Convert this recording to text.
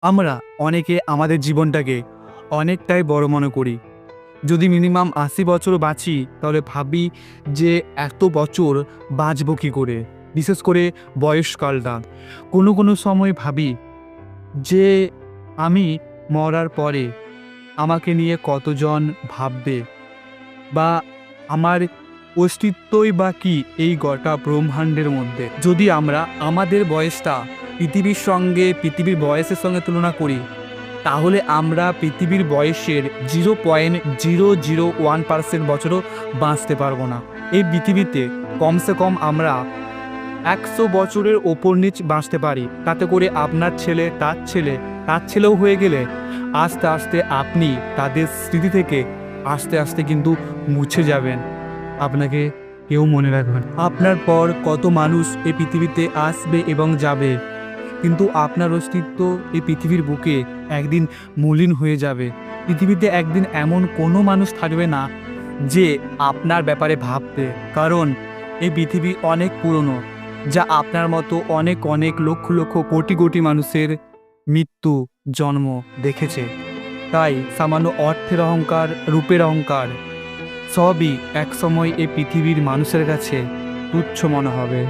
আমরা অনেকে আমাদের জীবনটাকে অনেকটাই বড় মনে করি। যদি মিনিমাম ৮০ বছরও বাঁচি তাহলে ভাবি যে এত বছর বাঁচব কী করে, বিশেষ করে বয়সকালটা। কোনো সময় ভাবি যে আমি মরার পরে আমাকে নিয়ে কতজন ভাববে, বা আমার অস্তিত্বই বা কী এই গোটা ব্রহ্মাণ্ডের মধ্যে। যদি আমরা আমাদের বয়সটা পৃথিবীর বয়সের সঙ্গে তুলনা করি, তাহলে আমরা পৃথিবীর বয়সের 0.001% বছরও বাঁচতে পারবো না। এই পৃথিবীতে কমসে কম আমরা ১০০ বছরের ওপর নিচ বাঁচতে পারি। তাতে করে আপনার ছেলে তার ছেলেও হয়ে গেলে আস্তে আস্তে আপনি তাদের স্মৃতি থেকে আস্তে আস্তে কিন্তু মুছে যাবেন। আপনাকে কেউ মনে রাখবেন। আপনার পর কত মানুষ এই পৃথিবীতে আসবে এবং যাবে, কিন্তু আপনার অস্তিত্ব এই পৃথিবীর বুকে একদিন মলিন হয়ে যাবে। পৃথিবীতে একদিন এমন কোনো মানুষ থাকবে না যে আপনার ব্যাপারে ভাববে, কারণ এই পৃথিবী অনেক পুরনো, যা আপনার মতো অনেক অনেক লক্ষ লক্ষ কোটি কোটি মানুষের মৃত্যু জন্ম দেখেছে। তাই সামান্য অর্থের অহংকার, রূপের অহংকার সবই একসময় এই পৃথিবীর মানুষের কাছে তুচ্ছ মনে হবে।